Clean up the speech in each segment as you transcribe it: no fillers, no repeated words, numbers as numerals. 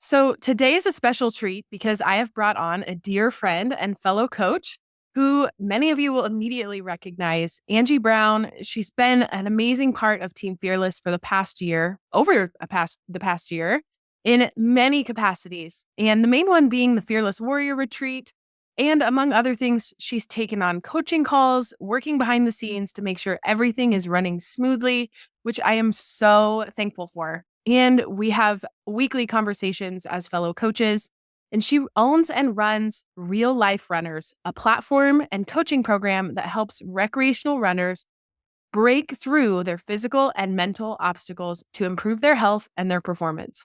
So today is a special treat because I have brought on a dear friend and fellow coach who many of you will immediately recognize, Angie Brown. She's been an amazing part of Team Fearless for the past year, the past year, in many capacities. And the main one being the Fearless Warrior Retreat. And among other things, she's taken on coaching calls, working behind the scenes to make sure everything is running smoothly, which I am so thankful for. And we have weekly conversations as fellow coaches. And she owns and runs Real Life Runners, a platform and coaching program that helps recreational runners break through their physical and mental obstacles to improve their health and their performance.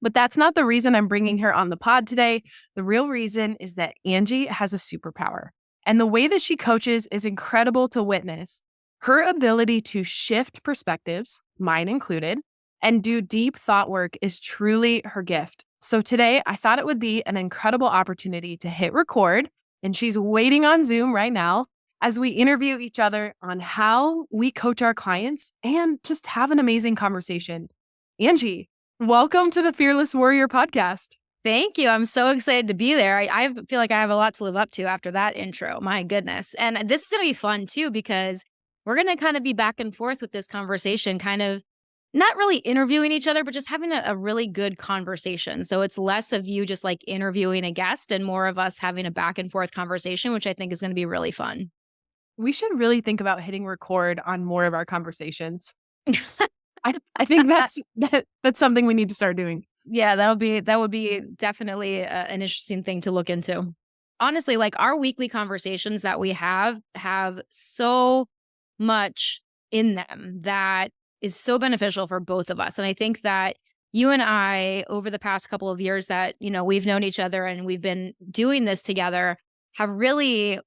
But that's not the reason I'm bringing her on the pod today. The real reason is that Angie has a superpower. And the way that she coaches is incredible to witness. Her ability to shift perspectives, mine included, and do deep thought work is truly her gift. So today, I thought it would be an incredible opportunity to hit record, and she's waiting on Zoom right now as we interview each other on how we coach our clients and just have an amazing conversation. Angie, welcome to the Fearless Warrior podcast. Thank you. I'm so excited to be there. I feel like I have a lot to live up to after that intro. My goodness. And this is going to be fun too, because we're going to kind of be back and forth with this conversation, kind of not really interviewing each other, but just having a really good conversation. So it's less of you just like interviewing a guest and more of us having a back and forth conversation, which I think is going to be really fun. We should really think about hitting record on more of our conversations. I think that's something we need to start doing. Yeah, that would be definitely an interesting thing to look into. Honestly, like our weekly conversations that we have so much in them that is so beneficial for both of us. And I think that you and I, over the past couple of years that, we've known each other and we've been doing this together, have really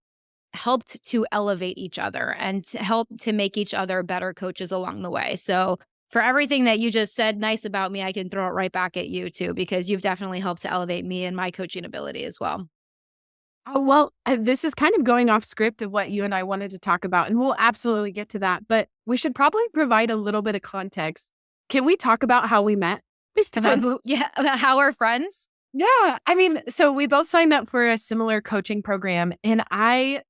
helped to elevate each other and to help to make each other better coaches along the way. So for everything that you just said nice about me, I can throw it right back at you too, because you've definitely helped to elevate me and my coaching ability as well. Oh, well, this is kind of going off script of what you and I wanted to talk about, and we'll absolutely get to that. But we should probably provide a little bit of context. Can we talk about how we met? About how we're friends. Yeah. I mean, so we both signed up for a similar coaching program, and I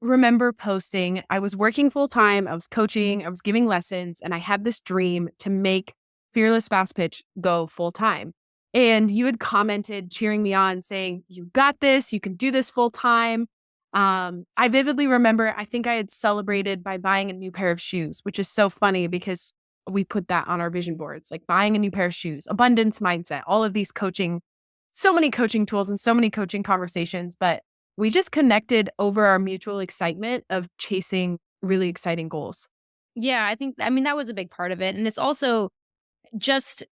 remember posting, I was working full time, I was coaching, I was giving lessons, and I had this dream to make Fearless Fast Pitch go full time. And you had commented, cheering me on, saying, "You got this, you can do this full time." I vividly remember, I think I had celebrated by buying a new pair of shoes, which is so funny because we put that on our vision boards, like buying a new pair of shoes, abundance mindset, all of these coaching, so many coaching tools and so many coaching conversations. But we just connected over our mutual excitement of chasing really exciting goals. Yeah, I mean, that was a big part of it. And it's also just,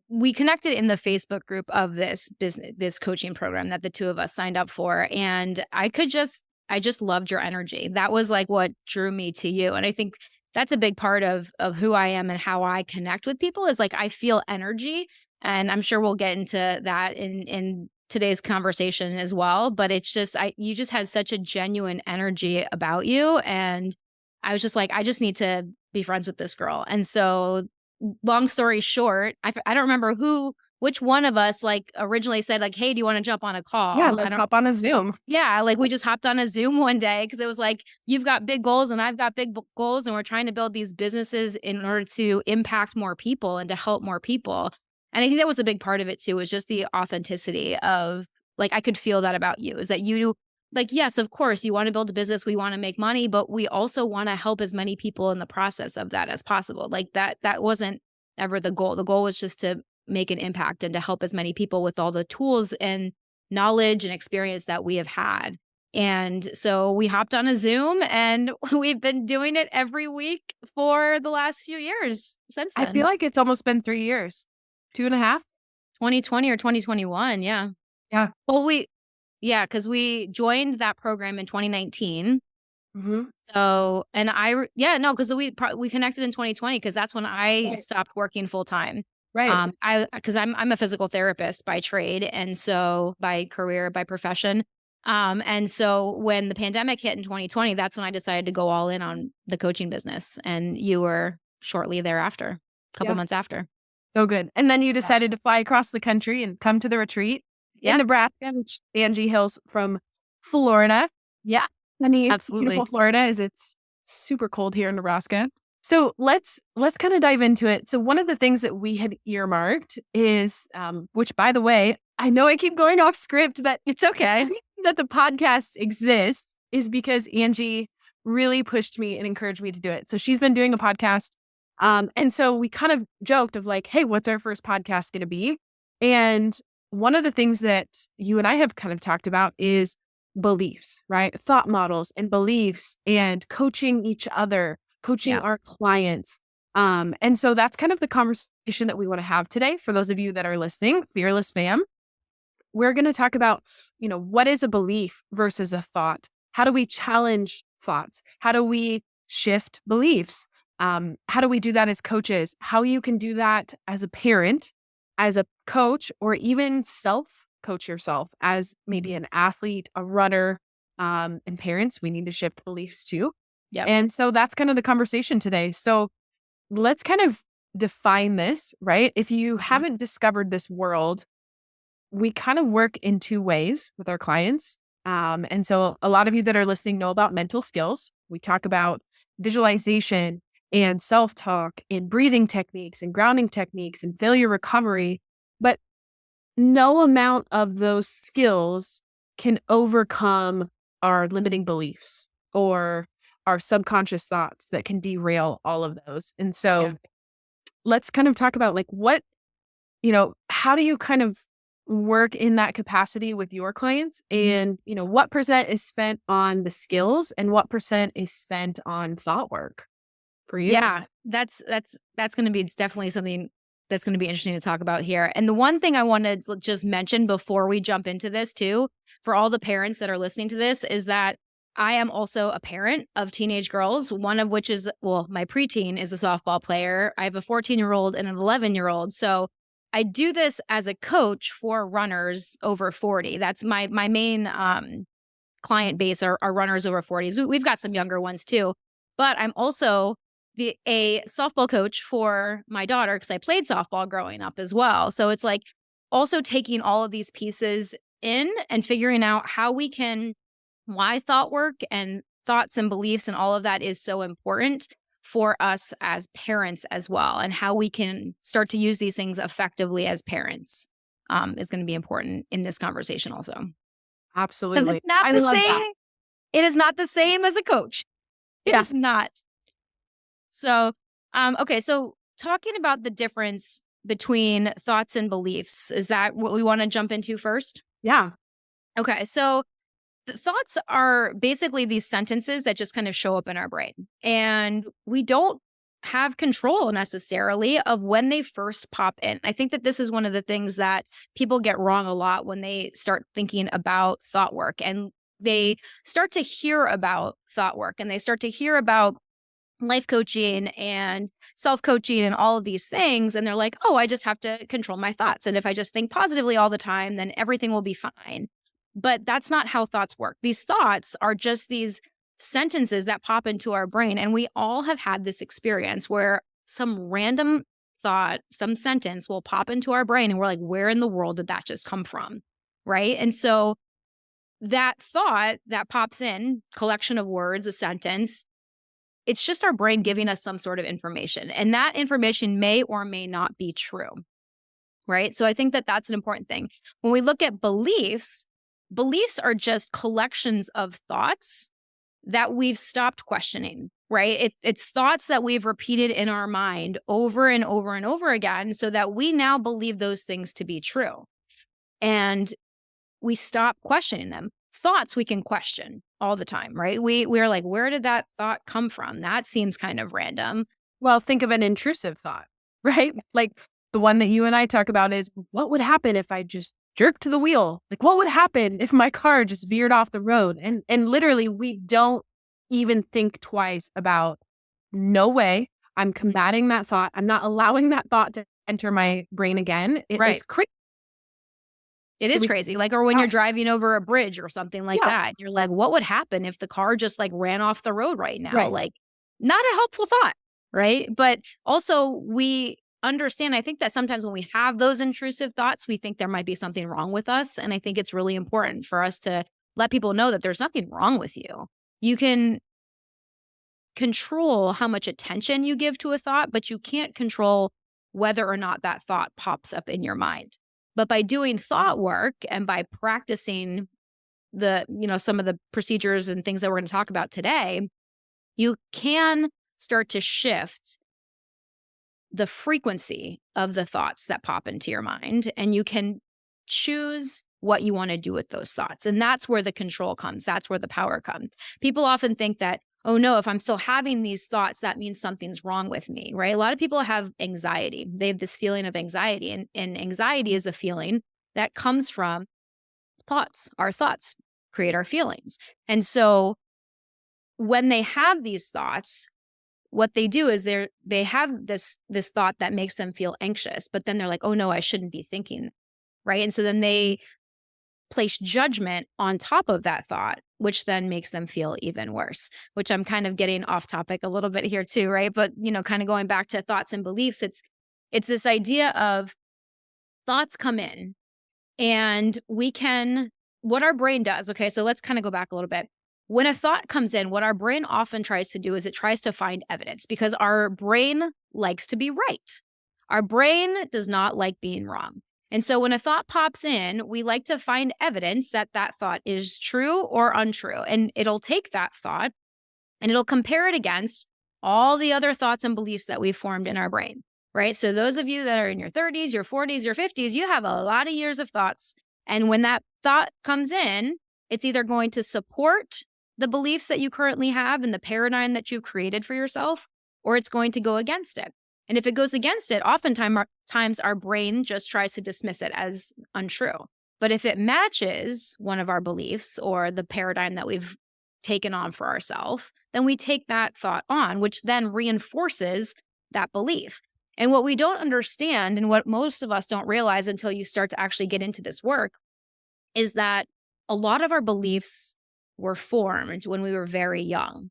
we connected in the Facebook group of this coaching program that the two of us signed up for. And I just loved your energy. That was like what drew me to you. And I think that's a big part of who I am and how I connect with people is like, I feel energy. And I'm sure we'll get into that in today's conversation as well. But it's just, you just had such a genuine energy about you. And I was just like, I just need to be friends with this girl. And so long story short, I don't remember which one of us like originally said like, hey, do you want to jump on a call? Yeah, let's hop on a Zoom. Yeah, like we just hopped on a Zoom one day because it was like, you've got big goals and I've got big goals and we're trying to build these businesses in order to impact more people and to help more people. And I think that was a big part of it too, was just the authenticity of like, I could feel that about you is that you like, yes, of course, you want to build a business, we want to make money, but we also want to help as many people in the process of that as possible. Like that wasn't ever the goal. The goal was just to make an impact and to help as many people with all the tools and knowledge and experience that we have had. And so we hopped on a Zoom and we've been doing it every week for the last few years since then. I feel like it's almost been 3 years, 2.5. 2020 or 2021. Yeah. Yeah. Well, because we joined that program in 2019. Mm-hmm. So, and because we connected in 2020 because that's when I stopped working full time. Right. Because I'm a physical therapist by trade, and so by career, by profession. And so when the pandemic hit in 2020, that's when I decided to go all in on the coaching business, and you were shortly thereafter, a couple months after. So good. And then you decided to fly across the country and come to the retreat in Nebraska, which Angie hails from Florida. Yeah. Sunny, Absolutely. beautiful Florida, as it's super cold here in Nebraska. So let's kind of dive into it. So one of the things that we had earmarked is, which by the way, I know I keep going off script, but It's okay. that the podcast exists is because Angie really pushed me and encouraged me to do it. So she's been doing a podcast. And so we kind of joked of like, hey, what's our first podcast going to be? And one of the things that you and I have kind of talked about is beliefs, right? Thought models and beliefs and coaching each other, coaching our clients. And so that's kind of the conversation that we want to have today. For those of you that are listening, Fearless fam, we're going to talk about, what is a belief versus a thought? How do we challenge thoughts? How do we shift beliefs? How do we do that as coaches? How you can do that as a parent, as a coach, or even self-coach yourself as maybe an athlete, a runner, and parents, we need to shift beliefs too. Yep. And so that's kind of the conversation today. So let's kind of define this, right? If you haven't discovered this world, we kind of work in two ways with our clients. And so a lot of you that are listening know about mental skills. We talk about visualization and self-talk and breathing techniques and grounding techniques and failure recovery. But no amount of those skills can overcome our limiting beliefs or our subconscious thoughts that can derail all of those. And so let's kind of talk about like how do you kind of work in that capacity with your clients, and what percent is spent on the skills and what percent is spent on thought work for you? Yeah, that's going to be definitely something that's going to be interesting to talk about here. And the one thing I want to just mention before we jump into this too, for all the parents that are listening to this, is that I am also a parent of teenage girls, one of which is, my preteen is a softball player. I have a 14-year-old and an 11-year-old. So I do this as a coach for runners over 40. That's my main client base are runners over 40s. We've got some younger ones too, but I'm also a softball coach for my daughter because I played softball growing up as well. So it's like also taking all of these pieces in and figuring out why thought work and thoughts and beliefs and all of that is so important for us as parents as well, and how we can start to use these things effectively as parents is going to be important in this conversation also. Absolutely. It's not I the love same. that. It is not the same as a coach. It is not. So, okay. So talking about the difference between thoughts and beliefs, is that what we want to jump into first? Yeah. Okay. So the thoughts are basically these sentences that just kind of show up in our brain, and we don't have control necessarily of when they first pop in. I think that this is one of the things that people get wrong a lot when they start thinking about thought work, and they start to hear about thought work and they start to hear about life coaching and self-coaching and all of these things. And they're like, oh, I just have to control my thoughts. And if I just think positively all the time, then everything will be fine. But that's not how thoughts work. These thoughts are just these sentences that pop into our brain. And we all have had this experience where some random thought, some sentence will pop into our brain and we're like, where in the world did that just come from? Right. And so that thought that pops in, collection of words, a sentence, it's just our brain giving us some sort of information. And that information may or may not be true. Right. So I think that that's an important thing. When we look at beliefs are just collections of thoughts that we've stopped questioning, right? It's thoughts that we've repeated in our mind over and over and over again so that we now believe those things to be true. And we stop questioning them. Thoughts we can question all the time, right? We're like, where did that thought come from? That seems kind of random. Well, think of an intrusive thought, right? Like the one that you and I talk about is, what would happen if I just jerked to the wheel? Like, what would happen if my car just veered off the road? And literally, we don't even think twice about, no way, I'm combating that thought. I'm not allowing that thought to enter my brain again. It's crazy. It is crazy. Like, or when you're driving over a bridge or something like that, you're like, what would happen if the car just like ran off the road right now? Like, not a helpful thought, right? But also we understand, I think that sometimes when we have those intrusive thoughts, we think there might be something wrong with us. And I think it's really important for us to let people know that there's nothing wrong with you. You can control how much attention you give to a thought, but you can't control whether or not that thought pops up in your mind. But by doing thought work and by practicing some of the procedures and things that we're going to talk about today, you can start to shift the frequency of the thoughts that pop into your mind, and you can choose what you want to do with those thoughts. And that's where the control comes. That's where the power comes. People often think that, oh no, if I'm still having these thoughts, that means something's wrong with me, right? A lot of people have anxiety. They have this feeling of anxiety, and anxiety is a feeling that comes from thoughts. Our thoughts create our feelings. And so when they have these thoughts, what they do is they have this thought that makes them feel anxious, but then they're like, oh no, I shouldn't be thinking, right? And so then they place judgment on top of that thought, which then makes them feel even worse, which I'm kind of getting off topic a little bit here too, right? But, kind of going back to thoughts and beliefs, it's this idea of thoughts come in and what our brain does. Okay. So let's kind of go back a little bit. When a thought comes in, what our brain often tries to do is it tries to find evidence, because our brain likes to be right. Our brain does not like being wrong. And so when a thought pops in, we like to find evidence that that thought is true or untrue. And it'll take that thought and it'll compare it against all the other thoughts and beliefs that we've formed in our brain, right? So those of you that are in your 30s, your 40s, your 50s, you have a lot of years of thoughts. And when that thought comes in, it's either going to support the beliefs that you currently have and the paradigm that you've created for yourself, or it's going to go against it. And if it goes against it, oftentimes our brain just tries to dismiss it as untrue. But if it matches one of our beliefs or the paradigm that we've taken on for ourselves, then we take that thought on, which then reinforces that belief. And what we don't understand, and what most of us don't realize until you start to actually get into this work, is that a lot of our beliefs were formed when we were very young.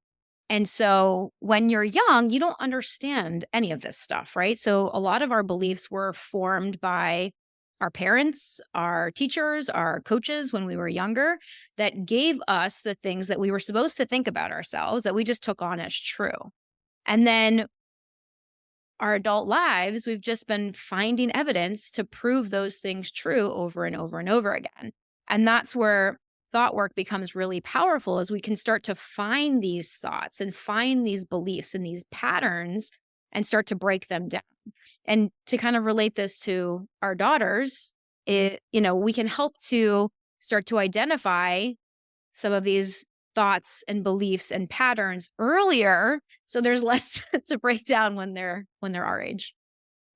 And so when you're young, you don't understand any of this stuff, right? So a lot of our beliefs were formed by our parents, our teachers, our coaches when we were younger, that gave us the things that we were supposed to think about ourselves that we just took on as true. And then our adult lives, we've just been finding evidence to prove those things true over and over and over again. And that's where thought work becomes really powerful, as we can start to find these thoughts and find these beliefs and these patterns and start to break them down. And to kind of relate this to our daughters, we can help to start to identify some of these thoughts and beliefs and patterns earlier, so there's less to break down when they're our age.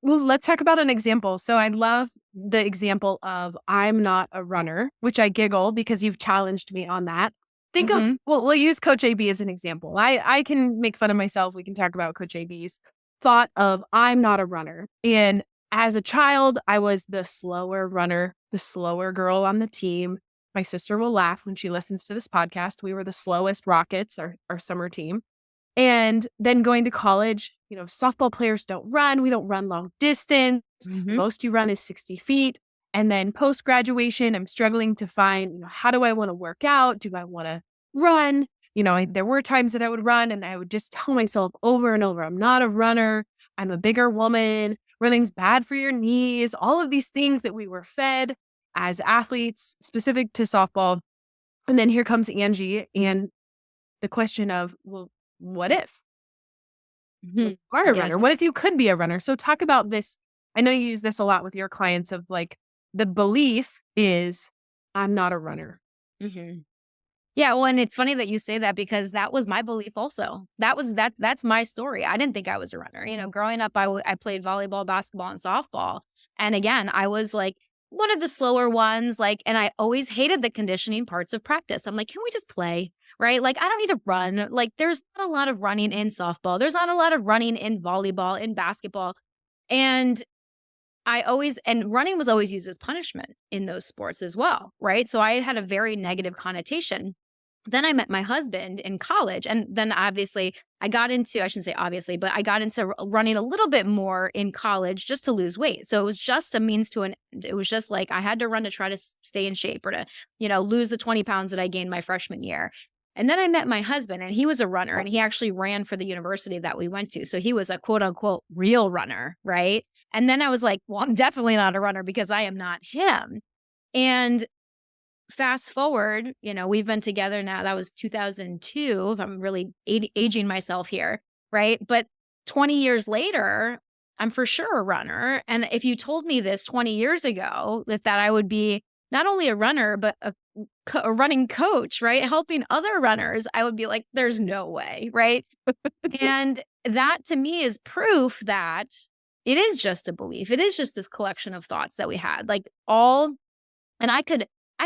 Well, let's talk about an example. So I love the example of I'm not a runner, which I giggle because you've challenged me on that. We'll use Coach AB as an example. I can make fun of myself. We can talk about Coach AB's thought of I'm not a runner. And as a child, I was the slower runner, the slower girl on the team. My sister will laugh when she listens to this podcast. We were the slowest Rockets, our summer team. And then going to college, softball players don't run. We don't run long distance. Mm-hmm. Most you run is 60 feet. And then post-graduation, I'm struggling to find, how do I want to work out? Do I want to run? There were times that I would run and I would just tell myself over and over, I'm not a runner. I'm a bigger woman. Running's bad for your knees. All of these things that we were fed as athletes, specific to softball. And then here comes Angie and the question of, well, what if you are a runner? What if you could be a runner? So talk about this. I know you use this a lot with your clients of like, the belief is I'm not a runner. Mm-hmm. Yeah. Well, and it's funny that you say that, because that was my belief also. That's my story. I didn't think I was a runner. Growing up, I played volleyball, basketball, and softball. And again, I was like one of the slower ones, and I always hated the conditioning parts of practice. I'm like, can we just play? Right? I don't need to run. There's not a lot of running in softball. There's not a lot of running in volleyball, in basketball. And running was always used as punishment in those sports as well. Right? So I had a very negative connotation Then I met my husband in college. And then obviously I got into, I shouldn't say obviously, but I got into running a little bit more in college just to lose weight. So it was just a means to an end. It was just like I had to run to try to stay in shape or to, lose the 20 pounds that I gained my freshman year. And then I met my husband and he was a runner and he actually ran for the university that we went to. So he was a quote unquote real runner. Right. And then I was like, well, I'm definitely not a runner because I am not him. And fast forward, we've been together now. That was 2002. If I'm really aging myself here, right? But 20 years later, I'm for sure a runner. And if you told me this 20 years ago, that I would be not only a runner, but a running coach, right? Helping other runners, I would be like, there's no way, right? And that to me is proof that it is just a belief. It is just this collection of thoughts that we had, and I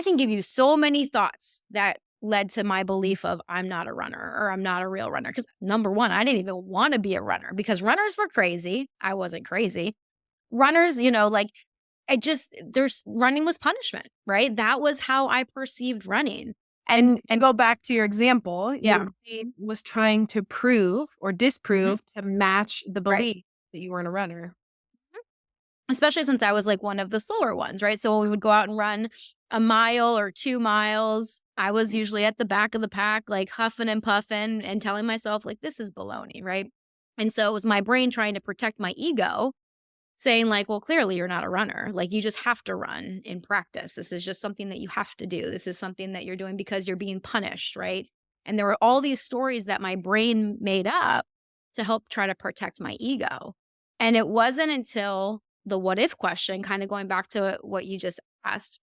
can give you so many thoughts that led to my belief of I'm not a runner or I'm not a real runner. Because number one, I didn't even want to be a runner because runners were crazy. I wasn't crazy. Runners, running was punishment, right? That was how I perceived running. And go back to your example. Yeah. Your brain was trying to prove or disprove to match the belief that you weren't a runner. Especially since I was like one of the slower ones, right? So when we would go out and run a mile or 2 miles, I was usually at the back of the pack, like huffing and puffing and telling myself like, this is baloney, right? And so it was my brain trying to protect my ego, saying like, well, clearly you're not a runner. Like you just have to run in practice. This is just something that you have to do. This is something that you're doing because you're being punished, right? And there were all these stories that my brain made up to help try to protect my ego. And it wasn't until the what if question, kind of going back to what you just asked,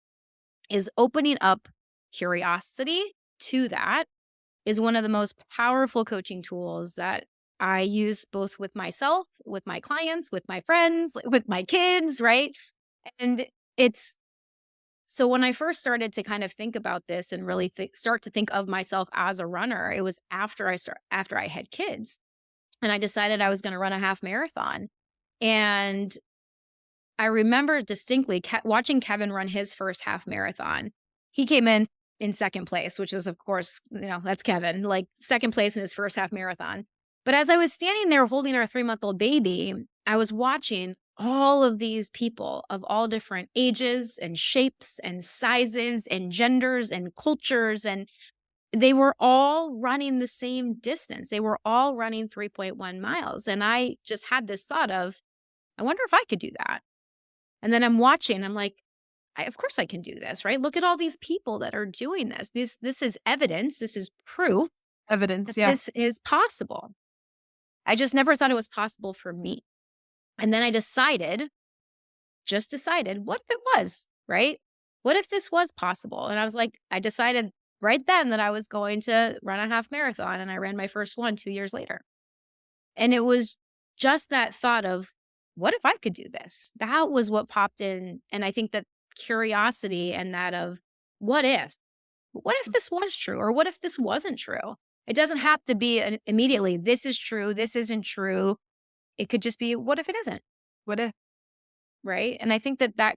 is opening up curiosity to that is one of the most powerful coaching tools that I use both with myself, with my clients, with my friends, with my kids, right? And so when I first started to kind of think about this and really start to think of myself as a runner, it was after I had kids and I decided I was going to run a half marathon. And I remember distinctly watching Kevin run his first half marathon. He came in second place, which is, of course, that's Kevin, like second place in his first half marathon. But as I was standing there holding our 3-month-old baby, I was watching all of these people of all different ages and shapes and sizes and genders and cultures. And they were all running the same distance. They were all running 3.1 miles. And I just had this thought of, I wonder if I could do that. And then I'm watching, I'm like, of course I can do this, right? Look at all these people that are doing this. This is evidence. This is proof. Evidence, that this is possible. I just never thought it was possible for me. And then I just decided, what if it was, right? What if this was possible? And I decided right then that I was going to run a half marathon, and I ran my first one 2 years later. And it was just that thought of, what if I could do this? That was what popped in. And I think that curiosity and that of what if this was true or what if this wasn't true? It doesn't have to be immediately, this is true, this isn't true. It could just be, what if it isn't? What if? Right. And I think that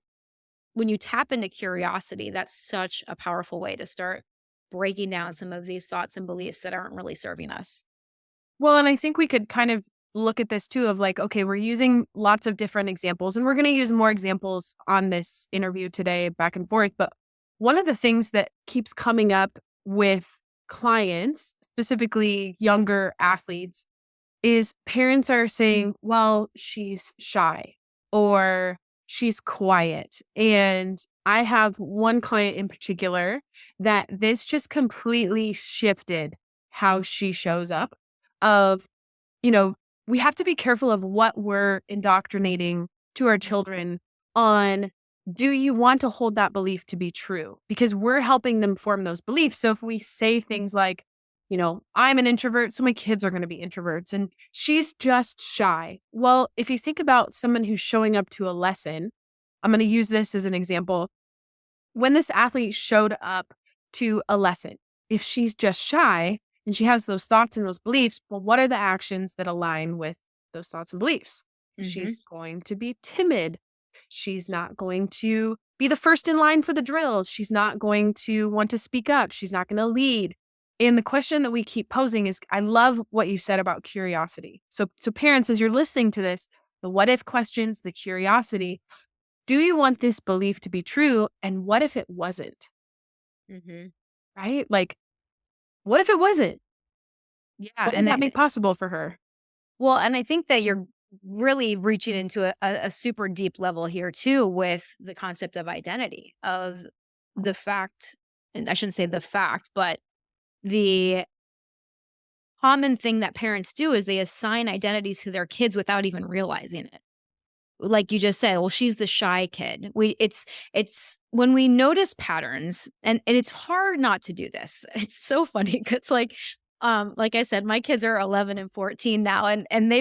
when you tap into curiosity, that's such a powerful way to start breaking down some of these thoughts and beliefs that aren't really serving us. Well, and I think we could kind of look at this too of like, okay, we're using lots of different examples and we're going to use more examples on this interview today back and forth. But one of the things that keeps coming up with clients, specifically younger athletes, is parents are saying, well, she's shy or she's quiet. And I have one client in particular that this just completely shifted how she shows up of, we have to be careful of what we're indoctrinating to our children on. Do you want to hold that belief to be true? Because we're helping them form those beliefs. So if we say things like, I'm an introvert, so my kids are going to be introverts, and she's just shy. Well, if you think about someone who's showing up to a lesson, I'm going to use this as an example. When this athlete showed up to a lesson, if she's just shy, and she has those thoughts and those beliefs, well, what are the actions that align with those thoughts and beliefs? Mm-hmm. She's going to be timid. She's not going to be the first in line for the drill. She's not going to want to speak up. She's not going to lead. And the question that we keep posing is, I love what you said about curiosity. So parents, as you're listening to this, the what if questions, the curiosity, do you want this belief to be true? And what if it wasn't? Mm-hmm. Right? Like, what if it wasn't? Yeah. What would that make possible for her? Well, and I think that you're really reaching into a super deep level here too with the concept of identity, of the fact, and I shouldn't say the fact, but the common thing that parents do is they assign identities to their kids without even realizing it. Like you just said, well, she's the shy kid. It's when we notice patterns, and it's hard not to do this. It's so funny because like I said, my kids are 11 and 14 now, and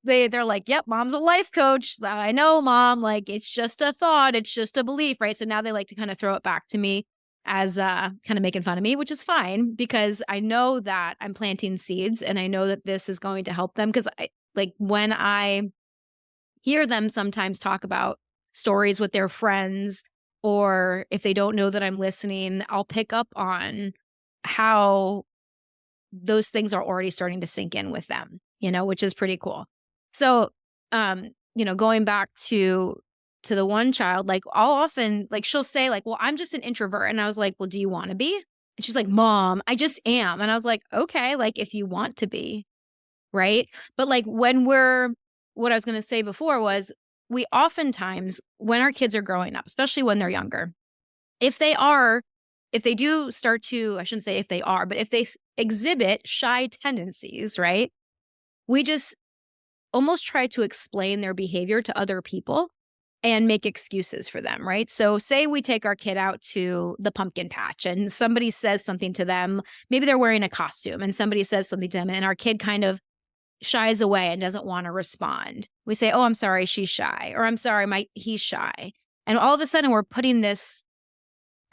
they're like, yep, mom's a life coach. I know, mom, like it's just a thought, it's just a belief, right? So now they like to kind of throw it back to me as kind of making fun of me, which is fine because I know that I'm planting seeds and I know that this is going to help them. Because when I hear them sometimes talk about stories with their friends, or if they don't know that I'm listening, I'll pick up on how those things are already starting to sink in with them, which is pretty cool. So, going back to the one child, like I'll often, like she'll say like, well, I'm just an introvert. And I was like, well, do you want to be? And she's like, Mom, I just am. And I was like, okay, like if you want to be, right? But like what I was going to say before was we oftentimes, when our kids are growing up, especially when they're younger, if they do start to, I shouldn't say if they are, but if they exhibit shy tendencies, right? We just almost try to explain their behavior to other people and make excuses for them, right? So say we take our kid out to the pumpkin patch and somebody says something to them, maybe they're wearing a costume and somebody says something to them and our kid kind of shies away and doesn't want to respond. We say, "Oh, I'm sorry, she's shy," or "I'm sorry, he's shy." And all of a sudden we're putting this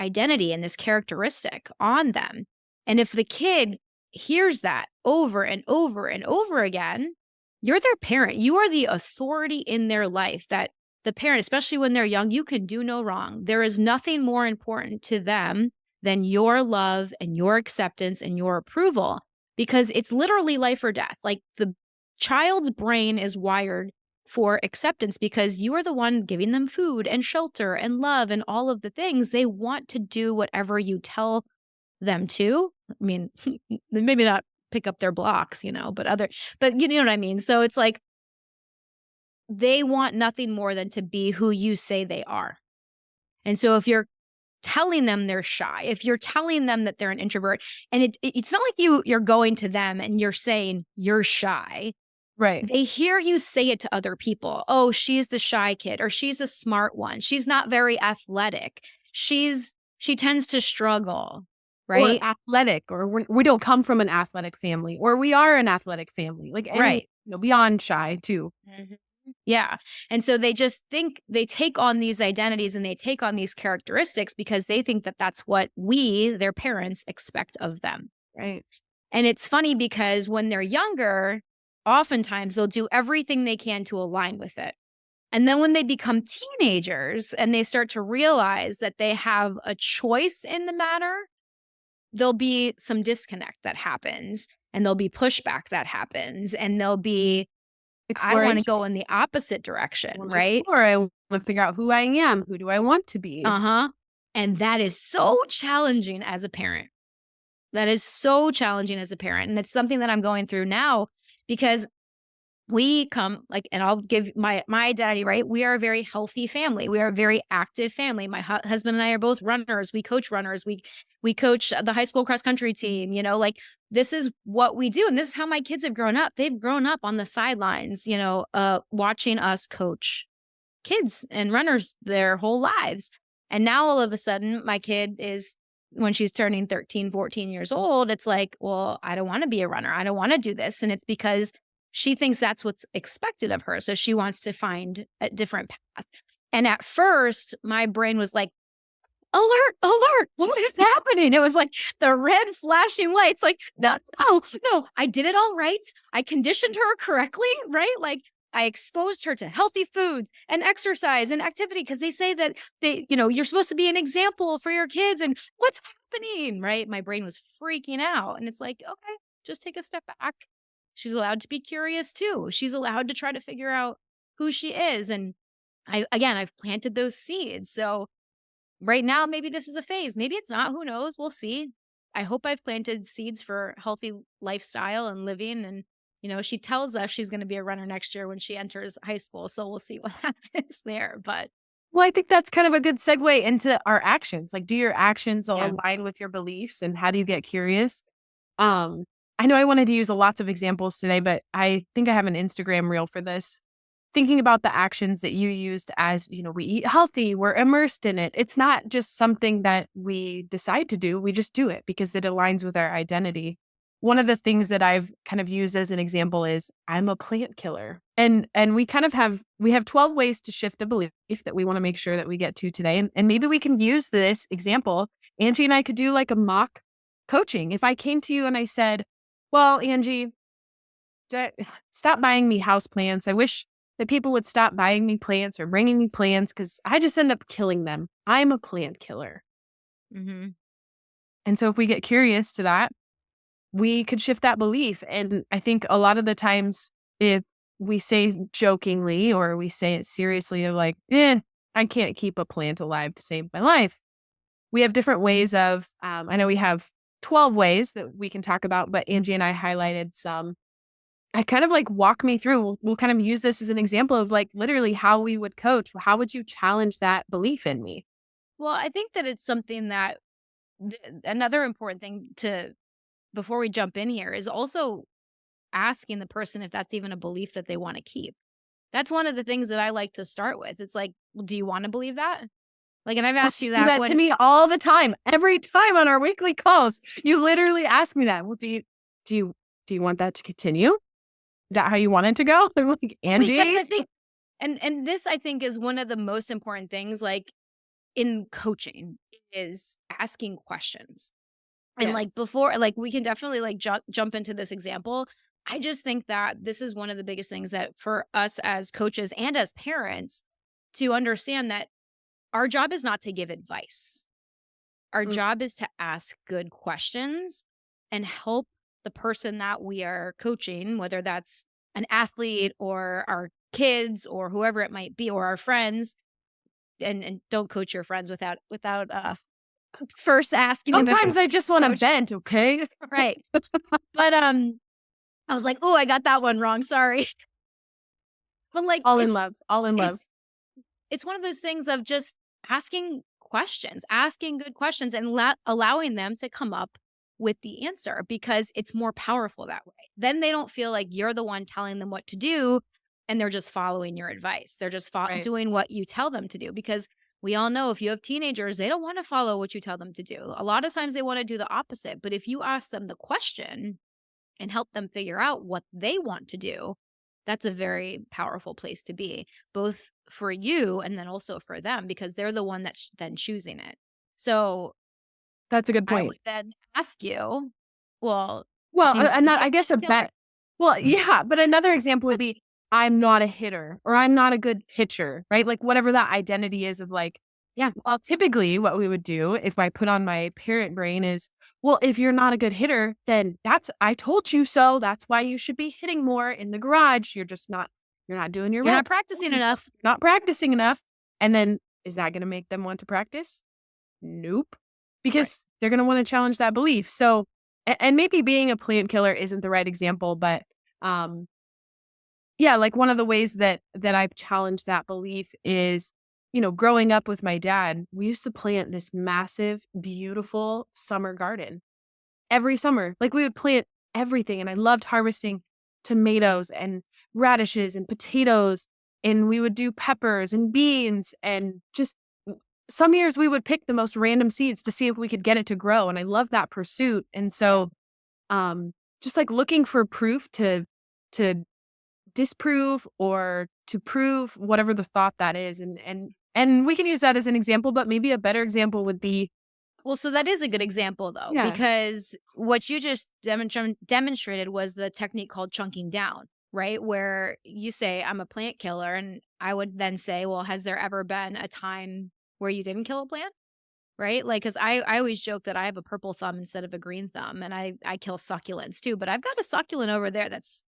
identity and this characteristic on them. And if the kid hears that over and over and over again, you're their parent. You are the authority in their life that the parent, especially when they're young, you can do no wrong. There is nothing more important to them than your love and your acceptance and your approval because it's literally life or death. Like the child's brain is wired for acceptance because you are the one giving them food and shelter and love and all of the things. They want to do whatever you tell them to. I mean, maybe not pick up their blocks, but you know what I mean? So it's like they want nothing more than to be who you say they are. And so if you're telling them they're shy, if you're telling them that they're an introvert, and it's not like you're going to them and you're saying you're shy. Right. They hear you say it to other people. Oh, she's the shy kid, or she's a smart one. She's not very athletic. She tends to struggle, right? Or athletic, or we don't come from an athletic family, or we are an athletic family, like Right. beyond shy too. Mhm. Yeah. And so they just think they take on these identities and they take on these characteristics because they think that that's what we, their parents, expect of them. Right. And it's funny because when they're younger, oftentimes they'll do everything they can to align with it. And then when they become teenagers and they start to realize that they have a choice in the matter, there'll be some disconnect that happens and there'll be pushback that happens and there'll be, I want to go in the opposite direction, right? Or I want to figure out who I am. Who do I want to be? Uh-huh. And that is so challenging as a parent. That is so challenging as a parent. And it's something that I'm going through now because we come and I'll give my identity, right? We are a very healthy family. We are a very active family. My husband and I are both runners. We coach runners. We coach the high school cross country team, this is what we do. And this is how my kids have grown up. They've grown up on the sidelines, watching us coach kids and runners their whole lives. And now all of a sudden my kid is, when she's turning 13, 14 years old, it's like, well, I don't want to be a runner. I don't want to do this. And it's because she thinks that's what's expected of her. So she wants to find a different path. And at first, my brain was like, alert, alert, what is happening? It was like the red flashing lights, like, no, I did it all right. I conditioned her correctly, right? Like, I exposed her to healthy foods and exercise and activity because they say that you're supposed to be an example for your kids and what's happening, right? My brain was freaking out. And it's like, okay, just take a step back. She's allowed to be curious too. She's allowed to try to figure out who she is. And I've planted those seeds. So right now, maybe this is a phase. Maybe it's not. Who knows? We'll see. I hope I've planted seeds for healthy lifestyle and living. And, she tells us she's going to be a runner next year when she enters high school. So we'll see what happens there. But Well, I think that's kind of a good segue into our actions. Like, do your actions yeah. align with your beliefs, and how do you get curious? I know I wanted to use lots of examples today, but I think I have an Instagram reel for this. Thinking about the actions that you used as, we eat healthy, we're immersed in it. It's not just something that we decide to do. We just do it because it aligns with our identity. One of the things that I've kind of used as an example is I'm a plant killer. And we kind of have 12 ways to shift a belief that we want to make sure that we get to today. And maybe we can use this example. Angie and I could do like a mock coaching. If I came to you and I said, well, Angie, stop buying me house plants. I wish that people would stop buying me plants or bringing me plants because I just end up killing them. I'm a plant killer. Mm-hmm. And so if we get curious to that, we could shift that belief. And I think a lot of the times, if we say jokingly or we say it seriously of like, I can't keep a plant alive to save my life. We have different ways of, I know we have 12 ways that we can talk about, but Angie and I highlighted some. I kind of like walk me through. We'll kind of use this as an example of like literally how we would coach. How would you challenge that belief in me? Well, I think that it's something that another important thing before we jump in here is also asking the person if that's even a belief that they want to keep. That's one of the things that I like to start with. It's like, well, do you want to believe that? Like, and I've asked you Do that to me all the time, every time on our weekly calls. You literally ask me that. Well, do you want that to continue? Is that how you want it to go? I'm like, Angie. Because I think, and this I think is one of the most important things, like in coaching, is asking questions. And like before, like we can definitely like jump into this example. I just think that this is one of the biggest things that for us as coaches and as parents to understand that our job is not to give advice. Our job is to ask good questions and help the person that we are coaching, whether that's an athlete or our kids or whoever it might be, or our friends. And don't coach your friends without first asking them. Sometimes I just want to vent, okay? Right. But I was like, oh, I got that one wrong. Sorry. But like all in love. It's one of those things of just asking questions, asking good questions and allowing them to come up with the answer because it's more powerful that way. Then they don't feel like you're the one telling them what to do and they're just following your advice. They're just doing what you tell them to do because we all know if you have teenagers, they don't want to follow what you tell them to do. A lot of times they want to do the opposite. But if you ask them the question and help them figure out what they want to do, that's a very powerful place to be, both for you and then also for them, because they're the one that's then choosing it. So that's a good point. I would then ask you, well, I guess but another example would be I'm not a hitter or I'm not a good pitcher, right? Like whatever that identity is of like, well, typically what we would do if I put on my parent brain is, well, if you're not a good hitter, then I told you so. That's why you should be hitting more in the garage. You're not doing your reps. You're not practicing enough. Not practicing enough. And then is that going to make them want to practice? Nope. Because they're going to want to challenge that belief. So, and maybe being a plant killer isn't the right example, but like one of the ways that I've challenged that belief is, growing up with my dad, we used to plant this massive, beautiful summer garden every summer. Like we would plant everything. And I loved harvesting tomatoes and radishes and potatoes. And we would do peppers and beans and just some years we would pick the most random seeds to see if we could get it to grow. And I love that pursuit. And so just like looking for proof to disprove or to prove whatever the thought that is. And we can use that as an example, but maybe a better example would be. Well, so that is a good example though, because what you just demonstrated was the technique called chunking down, right? Where you say, I'm a plant killer. And I would then say, well, has there ever been a time where you didn't kill a plant? Right? Like, cause I always joke that I have a purple thumb instead of a green thumb, and I kill succulents too, but I've got a succulent over there that's,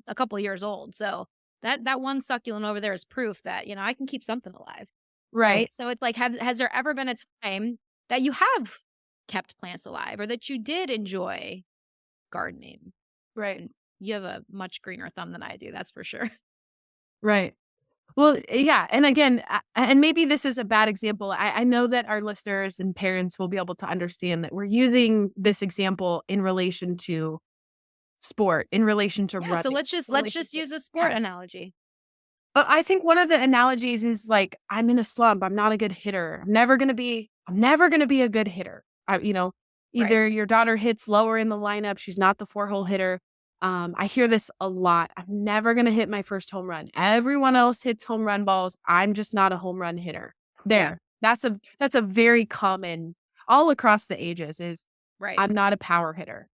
a couple years old. So that one succulent over there is proof that, I can keep something alive. Right. Right? So it's like, has there ever been a time that you have kept plants alive or that you did enjoy gardening? Right. And you have a much greener thumb than I do, that's for sure. Right. Well, yeah, and again, and maybe this is a bad example. I know that our listeners and parents will be able to understand that we're using this example in relation to sport, in relation to Yeah, so running, let's just in let's relation just to use a yeah. sport analogy. But I think one of the analogies is like, I'm in a slump. I'm not a good hitter. I'm never gonna be a good hitter. Right. Either your daughter hits lower in the lineup, she's not the 4-hole hitter. I hear this a lot. I'm never gonna hit my first home run. Everyone else hits home run balls. I'm just not a home run hitter. Yeah. There. That's a very common all across the ages is Right. I'm not a power hitter.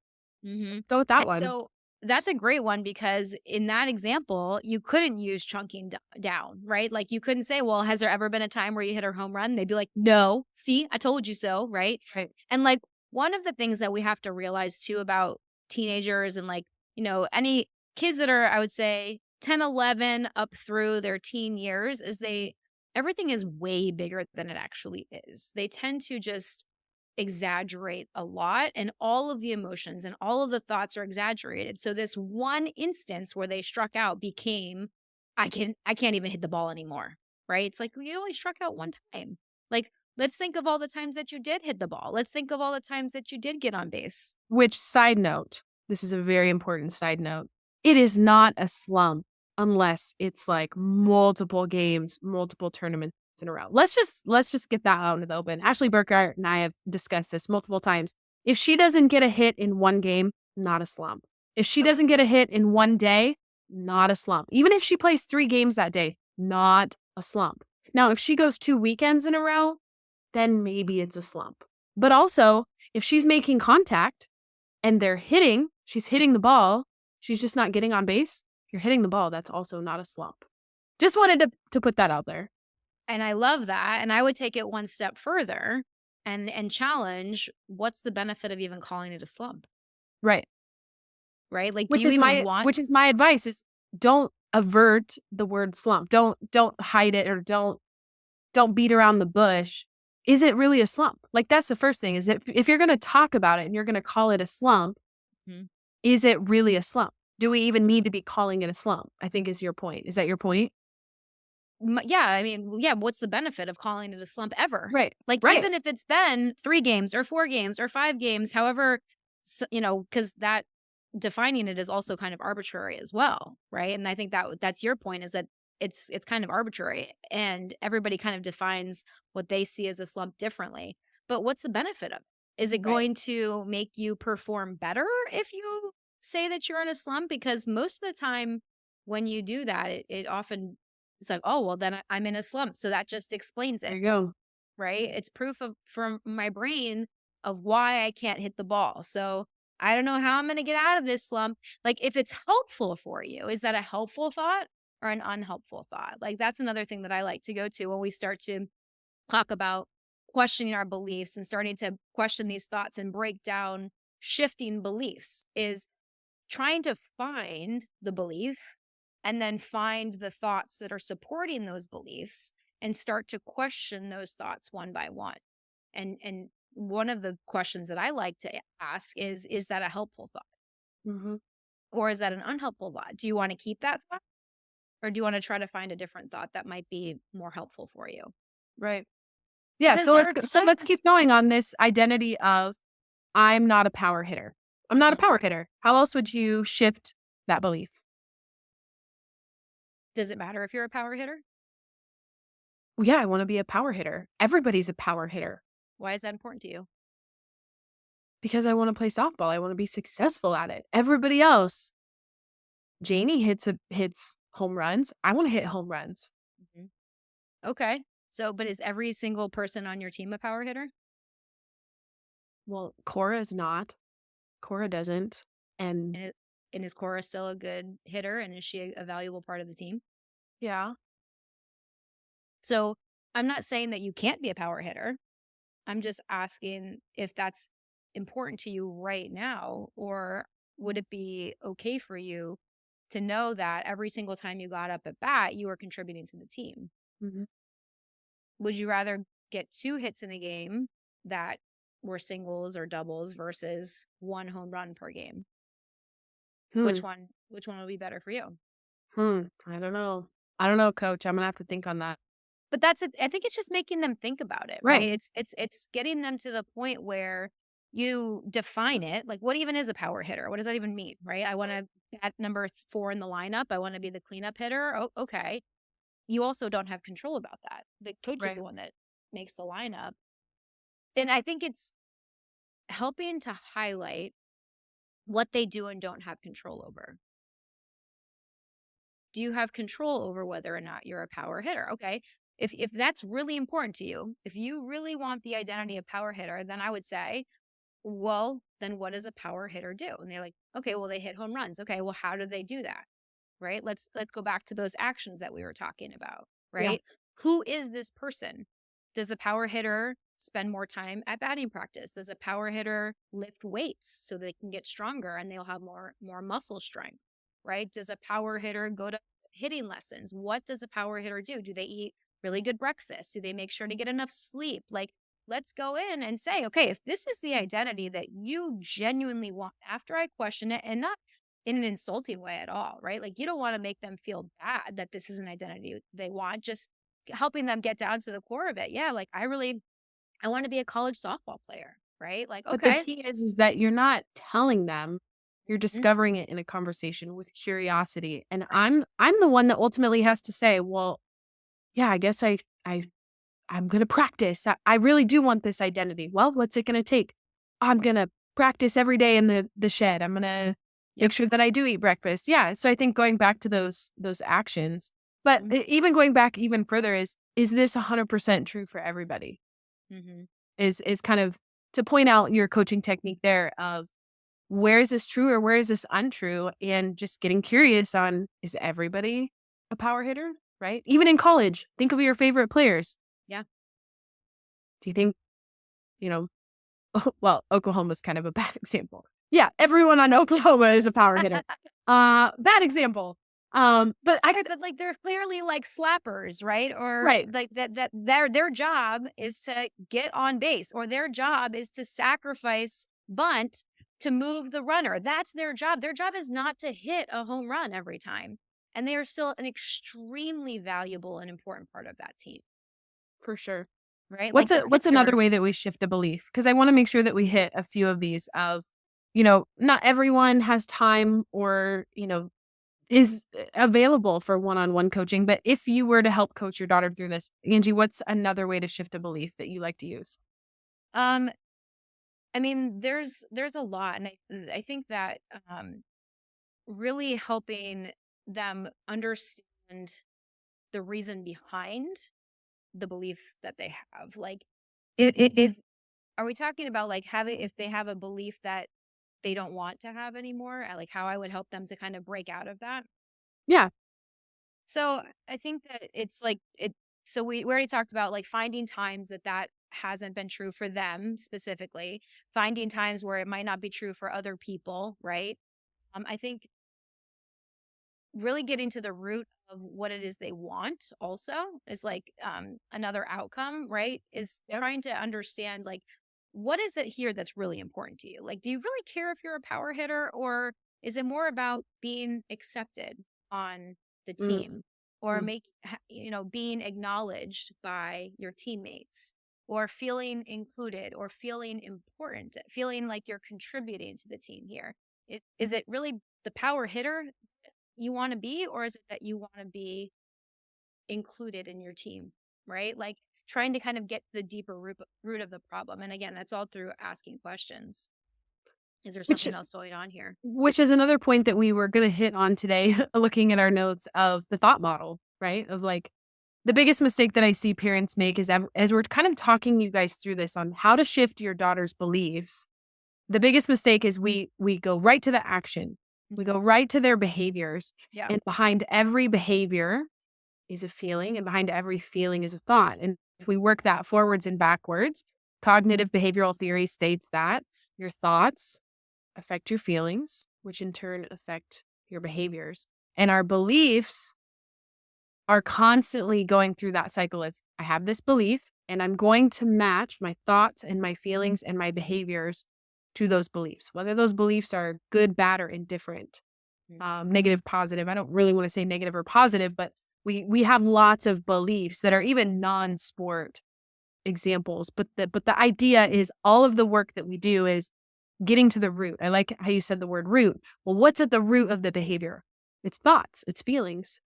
Mhm. Go with that one. So that's a great one because in that example, you couldn't use chunking down, right? Like you couldn't say, well, has there ever been a time where you hit a home run? They'd be like, no, see, I told you so, right? Right. And like one of the things that we have to realize too about teenagers and like, any kids that are, I would say, 10, 11 up through their teen years is everything is way bigger than it actually is. They tend to just exaggerate a lot and all of the emotions and all of the thoughts are exaggerated. So this one instance where they struck out became I can't even hit the ball anymore. Right? It's like, well, you only struck out one time. Like, let's think of all the times that you did hit the ball. Let's think of all the times that you did get on base. Which side note, this is a very important side note. It is not a slump unless it's like multiple games, multiple tournaments in a row. Let's just get that out into the open. Ashley Burkhardt and I have discussed this multiple times. If she doesn't get a hit in one game, not a slump. If she Okay. doesn't get a hit in one day, not a slump. Even if she plays 3 games that day, not a slump. Now, if she goes 2 weekends in a row, then maybe it's a slump. But also, if she's making contact and she's hitting the ball, she's just not getting on base, you're hitting the ball, that's also not a slump. Just wanted to put that out there. And I love that. And I would take it one step further and challenge what's the benefit of even calling it a slump? Right. Right? Like, do Which you is even my want which is my advice is don't avert the word slump. Don't hide it or don't beat around the bush. Is it really a slump? Like that's the first thing is if you're going to talk about it and you're going to call it a slump, Mhm. is it really a slump? Do we even need to be calling it a slump? I think is your point. Is that your point? Yeah, I mean, yeah, what's the benefit of calling it a slump ever? Right. Like, Right. even if it's been 3 games or 4 games or 5 games, however, because that defining it is also kind of arbitrary as well, right? And I think that's your point is that it's kind of arbitrary and everybody kind of defines what they see as a slump differently. But what's the benefit of it? Is it Right. going to make you perform better if you say that you're in a slump? Because most of the time when you do that, it often it's like, "Oh, well, then I'm in a slump." So that just explains There it, you go. right? It's proof of from my brain of why I can't hit the ball. So I don't know how I'm gonna get out of this slump. Like, if it's helpful for you, is that a helpful thought or an unhelpful thought? Like, that's another thing that I like to go to when we start to talk about questioning our beliefs and starting to question these thoughts and break down shifting beliefs is trying to find the belief and then find the thoughts that are supporting those beliefs and start to question those thoughts one by one. And one of the questions that I like to ask is that a helpful thought Mhm. or is that an unhelpful thought? Do you want to keep that thought or do you want to try to find a different thought that might be more helpful for you? Right. Yeah, Because so there are let's times. keep going on this identity of I'm not a power hitter. I'm not a Mhm. power hitter. How else would you shift that belief? Does it matter if you're a power hitter? Well, yeah, I want to be a power hitter. Everybody's a power hitter Why is that important to you? because I want to play softball. I want to be successful at it. Everybody else, Janie hits home runs. I want to hit home runs. Mhm. Okay. So, but is every single person on your team a power hitter? Well, Cora is not. Cora doesn't. And And And is Cora still a good hitter? And is she a valuable part of the team? Yeah. So I'm not saying that you can't be a power hitter. I'm just asking if that's important to you right now, or would it be okay for you to know that every single time you got up at bat, you were contributing to the team? Mhm. Would you rather get 2 hits in a game that were singles or doubles versus 1 home run per game? Hmm. Which one would be better for you? I don't know. I don't know, coach. I'm gonna have to think on that. But that's it. I think it's just making them think about it, Right. right? It's getting them to the point where you define it. Like, what even is a power hitter? What does that even mean, right? I want to at number 4 in the lineup. I want to be the cleanup hitter. Oh, okay. You also don't have control about that. The coach is Right. the one that makes the lineup. And I think it's helping to highlight what they do and don't have control over. Do you have control over whether or not you're a power hitter? Okay. If that's really important to you, if you really want the identity of power hitter, then I would say, well, then what does a power hitter do? And they're like, okay, well, they hit home runs. Okay, well, how do they do that? Right? Let's go back to those actions that we were talking about, Yeah. right? Who is this person? Does a power hitter spend more time at batting practice? Does a power hitter lift weights so they can get stronger and they'll have more muscle strength? Right? Does a power hitter go to hitting lessons? What does a power hitter do? Do they eat really good breakfast? Do they make sure to get enough sleep? Like, let's go in and say, okay, if this is the identity that you genuinely want, after I question it, and not in an insulting way at all, right? Like, you don't want to make them feel bad that this is an identity they want, just helping them get down to the core of it. Yeah, like, I want to be a college softball player, right? Like, But the okay. key is that you're not telling them, you're Mhm. discovering it in a conversation with curiosity. And Right. I'm the one that ultimately has to say, well, yeah, I guess I'm gonna practice. I really do want this identity. Well, what's it gonna take? I'm gonna practice every day in the shed. I'm gonna make Yep. sure that I do eat breakfast. Yeah. So I think going back to those actions, but Mhm. even going back even further is this 100% true for everybody? Mhm. Is kind of to point out your coaching technique there of where is this true or where is this untrue, and just getting curious on, is everybody a power hitter? Right? Even in college, think of your favorite players. Yeah. Do you think, you know, well, Oklahoma's kind of a bad example. Yeah, everyone on Oklahoma is a power hitter. Bad example. But I Right, could but, like, they're clearly, like, slappers, right? Or, right. like, that their job is to get on base, or their job is to sacrifice bunt to move the runner. That's their job. Their job is not to hit a home run every time, and they are still an extremely valuable and important part of that team, For sure. right? What's Like, the what's another pitcher. way that we shift a belief? Because I wanna make sure that we hit a few of these of, not everyone has time or, is available for one-on-one coaching, but if you were to help coach your daughter through this, Angie, what's another way to shift a belief that you like to use? um, I mean, there's a lot, and I think that, really helping them understand the reason behind the belief that they have. Like, if are we talking about, like, having, if they have a belief that they don't want to have anymore, like, how I would help them to kind of break out of that? Yeah. So I think that it's like it. So we already talked about, like, finding times that hasn't been true for them specifically, finding times where it might not be true for other people, right? I think really getting to the root of what it is they want also is, like, another outcome, right? Is Yep. trying to understand, like, what is it here that's really important to you? Like, do you really care if you're a power hitter, or is it more about being accepted on the Mm, team, or mm. being acknowledged by your teammates, or feeling included, or feeling important, feeling like you're contributing to the team here? Is it really the power hitter you wanna be, or is it that you wanna be included in your team, right? Like, trying to kind of get to the deeper root of the problem, and again, that's all through asking questions. Is there Which something else going on here? which is another point that we were gonna hit on today, looking at our notes of the thought model, right? Of, like, the biggest mistake that I see parents make is as we're kind of talking you guys through this on how to shift your daughter's beliefs, the biggest mistake is we go right to the action. We go right to their behaviors. Yeah. And behind every behavior is a feeling, and behind every feeling is a thought. And if we work that forwards and backwards, cognitive behavioral theory states that your thoughts affect your feelings, which in turn affect your behaviors. And our beliefs are constantly going through that cycle of I have this belief and I'm going to match my thoughts and my feelings and my behaviors to those beliefs, whether those beliefs are good, bad, or indifferent, negative, positive. I don't really want to say negative or positive, but we have lots of beliefs that are even non-sport examples. But the idea is all of the work that we do is getting to the root. I like how you said the word root. Well, what's at the root of the behavior? It's thoughts, it's feelings.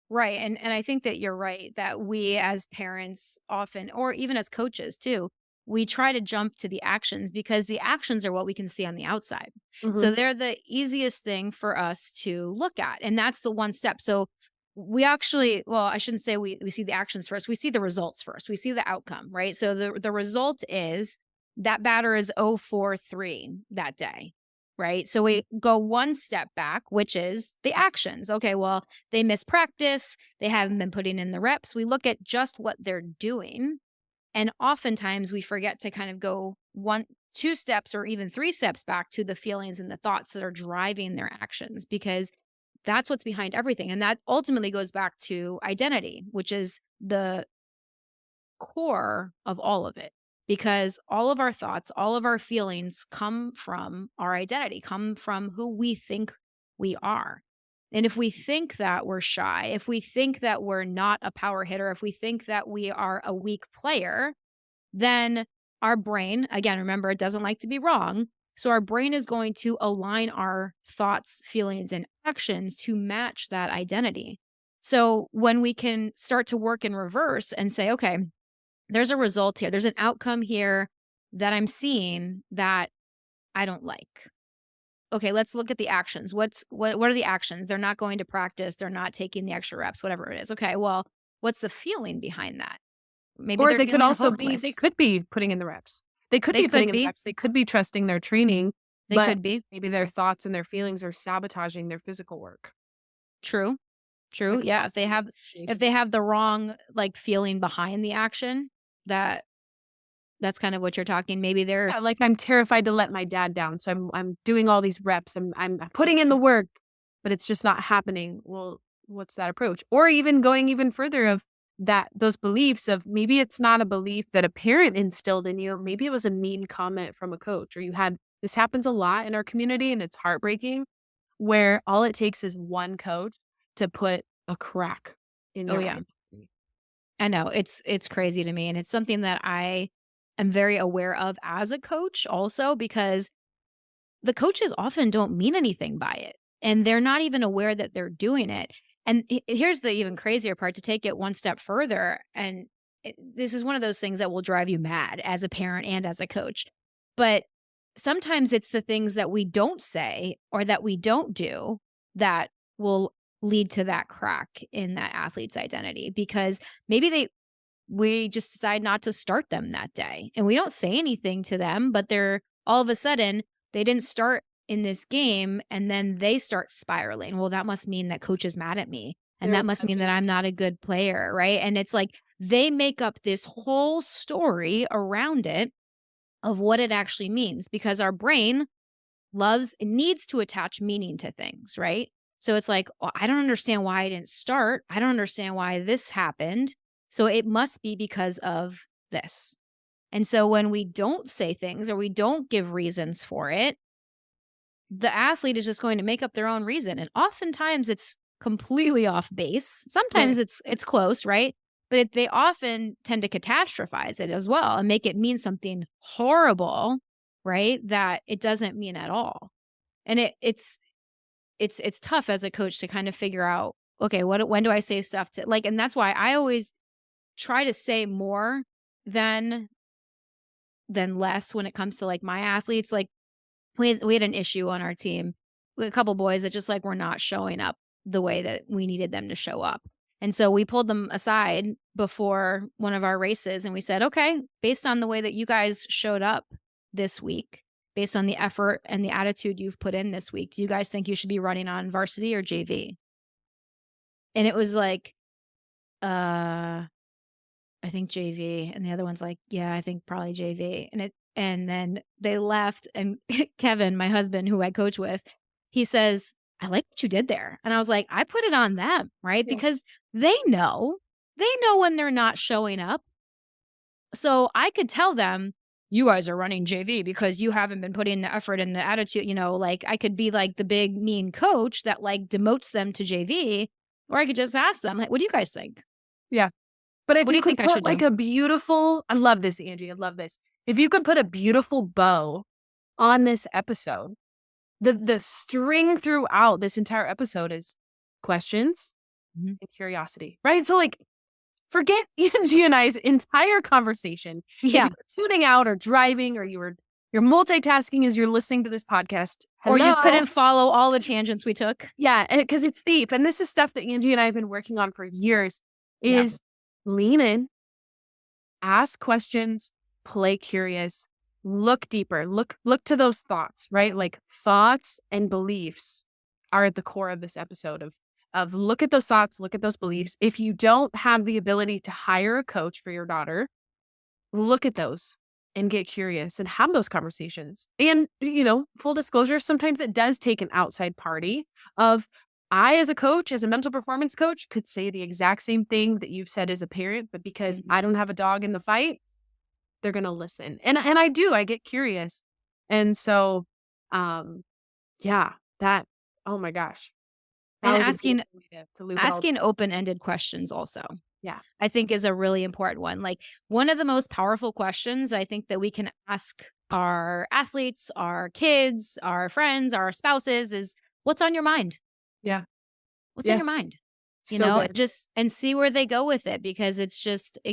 Right. And I think that you're right that we as parents often, or even as coaches too, we try to jump to the actions because the actions are what we can see on the outside. So Mhm. they're the easiest thing for us to look at. And that's the one step. So we actually, well, I shouldn't say we see the actions first. We see the results first. We see the outcome, right? So the result is that batter is 0 for 3 that day. Right. So we go one step back, which is the actions. Okay, well, they miss practice, they haven't been putting in the reps. We look at just what they're doing. And oftentimes we forget to kind of go 2 steps or even 3 steps back to the feelings and the thoughts that are driving their actions, because that's what's behind everything. And that ultimately goes back to identity, which is the core of all of it. Because all of our thoughts, all of our feelings come from our identity, come from who we think we are. And if we think that we're shy, if we think that we're not a power hitter, if we think that we are a weak player, then our brain, again, remember, it doesn't like to be wrong. So our brain is going to align our thoughts, feelings, and actions to match that identity. So when we can start to work in reverse and say, okay, there's a result here, there's an outcome here that I'm seeing that I don't like. Okay, let's look at the actions. What are the actions? They're not going to practice, they're not taking the extra reps, whatever it is. Okay, well, what's the feeling behind that? Maybe Or they're they could feeling also be they hopeless. could be putting in the reps. They could They be putting could in the be. reps. They could be trusting their training, They but could be. maybe their thoughts and their feelings are sabotaging their physical work. True. True. That could Yeah, also be the if situation. they have the wrong like feeling behind the action, that's kind of what you're talking. Maybe they're Yeah, like I'm terrified to let my dad down, so I'm doing all these reps. I'm putting in the work, but it's just not happening. Well, what's that approach? Or even going even further of that those beliefs of maybe it's not a belief that a parent instilled in you. Maybe it was a mean comment from a coach, or you had this happens a lot in our community and it's heartbreaking where all it takes is one coach to put a crack in oh their yeah. identity. I know. It's crazy to me, and it's something that I am very aware of as a coach also, because the coaches often don't mean anything by it, and they're not even aware that they're doing it. And here's the even crazier part, to take it one step further, and this is one of those things that will drive you mad as a parent and as a coach. But sometimes it's the things that we don't say or that we don't do that will lead to that crack in that athlete's identity, because maybe we just decide not to start them that day. And we don't say anything to them, but they're all of a sudden, they didn't start in this game and then they start spiraling. Well, that must mean that coach is mad at me. And Their that must mean that attention. I'm not a good player. Right. And it's like they make up this whole story around it of what it actually means, because our brain needs to attach meaning to things. Right. So it's like, well, I don't understand why I didn't start. I don't understand why this happened. So it must be because of this. And so when we don't say things or we don't give reasons for it, the athlete is just going to make up their own reason. And oftentimes it's completely off base. Sometimes Right. it's close, right? But they often tend to catastrophize it as well and make it mean something horrible, right? That it doesn't mean at all. And it's tough as a coach to kind of figure out, okay, when do I say stuff to, like, and that's why I always try to say more than less when it comes to like my athletes. Like we had an issue on our team with a couple boys that just like were not showing up the way that we needed them to show up. And so we pulled them aside before one of our races and we said, okay, based on the way that you guys showed up this week, based on the effort and the attitude you've put in this week, do you guys think you should be running on varsity or JV? And it was like, I think JV. And the other one's like, yeah, I think probably JV. And then they left. And Kevin, my husband, who I coach with, he says, I like what you did there. And I was like, I put it on them, right? Yeah. Because they know when they're not showing up. So I could tell them, you guys are running JV because you haven't been putting the effort and the attitude, like I could be like the big mean coach that like demotes them to JV, or I could just ask them, like, what do you guys think? Yeah. But if What do you you could think I should put like do? a beautiful, I love this, Angie. I love this. If you could put a beautiful bow on this episode, the string throughout this entire episode is questions Mhm. and curiosity, right? So like, forget Angie and I's entire conversation. If Yeah. you're tuning out or driving or you're multitasking as you're listening to this podcast, Or you hello. couldn't follow all the tangents we took. Yeah, and because it's deep, and this is stuff that Angie and I have been working on for years. Yeah. Is lean in, ask questions, play curious, look deeper, look to those thoughts, right? Like thoughts and beliefs are at the core of this episode of look at those thoughts, look at those beliefs. If you don't have the ability to hire a coach for your daughter, look at those and get curious and have those conversations. And, full disclosure, sometimes it does take an outside party of I, as a coach, as a mental performance coach, could say the exact same thing that you've said as a parent, but because I don't have a dog in the fight, they're going to listen. And I get curious. And so, yeah, that, oh my gosh. That And was a beautiful way to loop it all. asking open-ended questions also, Yeah. I think is a really important one. Like one of the most powerful questions I think that we can ask our athletes, our kids, our friends, our spouses is what's on your mind? Yeah. What's in Yeah. your mind? So good. Just and see where they go with it because it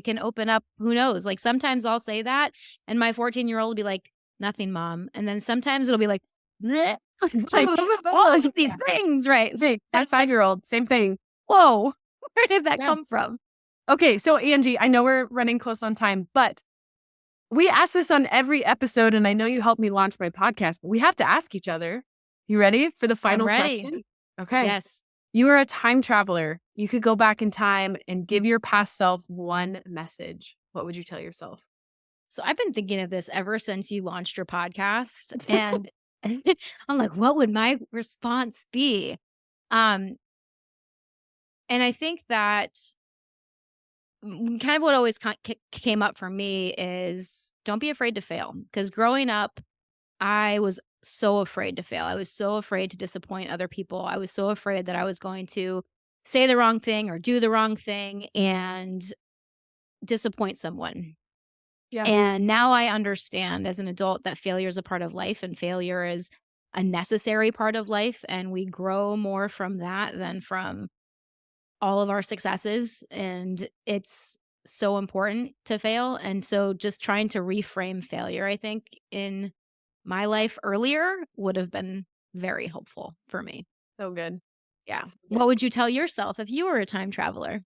can open up, who knows? Like sometimes I'll say that and my 14-year-old will be like, nothing, mom. And then sometimes it'll be like, bleh. Like all of these things, right? Hey, my 5-year-old, same thing. Whoa, where did that Yeah. come from? Okay, so Angie, I know we're running close on time, but we ask this on every episode, and I know you helped me launch my podcast, but we have to ask each other. You ready for the final ready. question? Okay. Yes. You are a time traveler. You could go back in time and give your past self one message. What would you tell yourself? So I've been thinking of this ever since you launched your podcast. And I'm like, what would my response be? And I think that kind of what always came up for me is don't be afraid to fail. Because growing up, I was so afraid to fail. I was so afraid to disappoint other people. I was so afraid that I was going to say the wrong thing or do the wrong thing and disappoint someone. Yeah. And now I understand as an adult that failure is a part of life and failure is a necessary part of life. And we grow more from that than from all of our successes. And it's so important to fail. And so just trying to reframe failure, I think, in my life earlier would have been very helpful for me. So good. Yeah. So good. What would you tell yourself if you were a time traveler?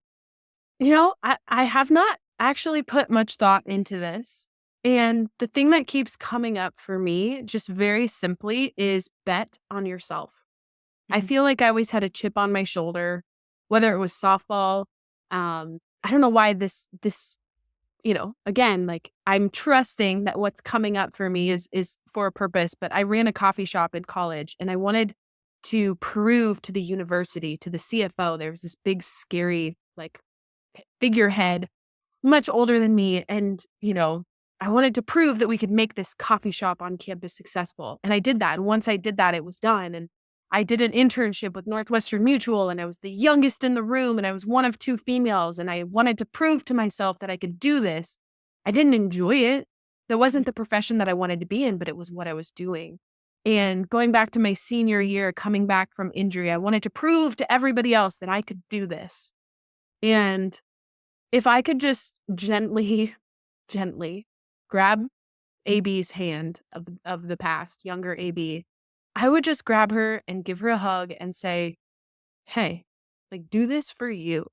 I have not actually put much thought into this. And the thing that keeps coming up for me, just very simply, is bet on yourself. I Mhm. feel like I always had a chip on my shoulder, whether it was softball. I don't know why this, again, like I'm trusting that what's coming up for me is for a purpose, but I ran a coffee shop in college and I wanted to prove to the university, to the CFO, there was this big, scary, like figurehead, much older than me. And, I wanted to prove that we could make this coffee shop on campus successful. And I did that. And once I did that, it was done. And I did an internship with Northwestern Mutual and I was the youngest in the room and I was one of 2 females. And I wanted to prove to myself that I could do this. I didn't enjoy it. That wasn't the profession that I wanted to be in, but it was what I was doing. And going back to my senior year, coming back from injury, I wanted to prove to everybody else that I could do this. And if I could just gently grab AB's hand of the past, younger AB, I would just grab her and give her a hug and say, hey, like, do this for you.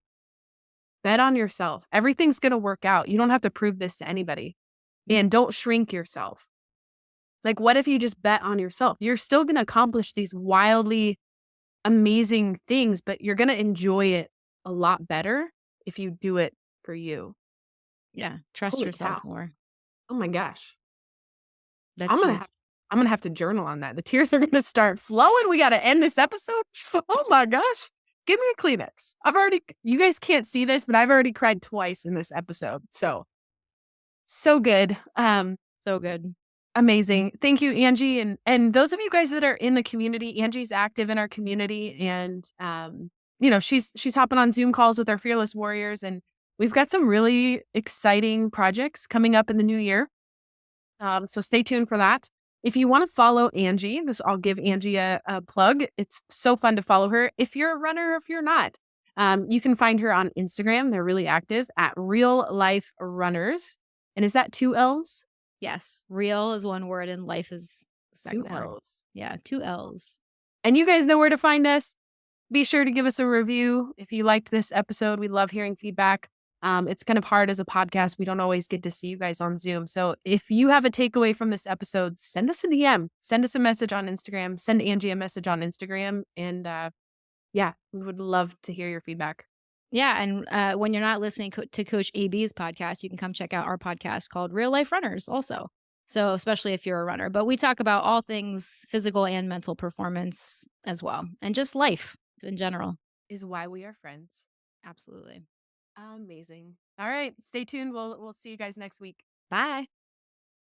Bet on yourself. Everything's going to work out. You don't have to prove this to anybody. And don't shrink yourself. Like, what if you just bet on yourself? You're still going to accomplish these wildly amazing things, but you're going to enjoy it a lot better if you do it for you. Yeah. Trust Holy cow. yourself more. Oh my gosh. That's huge. I'm gonna have to journal on that. The tears are gonna start flowing. We gotta end this episode. Oh my gosh. Give me a Kleenex. You guys can't see this, but I've already cried twice in this episode. So good. So good. Amazing. Thank you, Angie. And those of you guys that are in the community, Angie's active in our community, and she's hopping on Zoom calls with our fearless warriors, and we've got some really exciting projects coming up in the new year. So stay tuned for that. If you want to follow Angie, I'll give Angie a plug. It's so fun to follow her. If you're a runner or if you're not, you can find her on Instagram. They're really active at Real Life Runners. And is that 2 L's? Yes. Real is one word and life is the second 2 word. L's. Yeah. 2 L's. And you guys know where to find us. Be sure to give us a review if you liked this episode. We love hearing feedback. It's kind of hard as a podcast. We don't always get to see you guys on Zoom. So if you have a takeaway from this episode, send us a DM, send us a message on Instagram, send Angie a message on Instagram. And we would love to hear your feedback. Yeah. And when you're not listening to Coach AB's podcast, you can come check out our podcast called Real Life Runners also. So especially if you're a runner, but we talk about all things physical and mental performance as well. And just life in general. Is why we are friends. Absolutely. Amazing. All right. Stay tuned. We'll see you guys next week. Bye.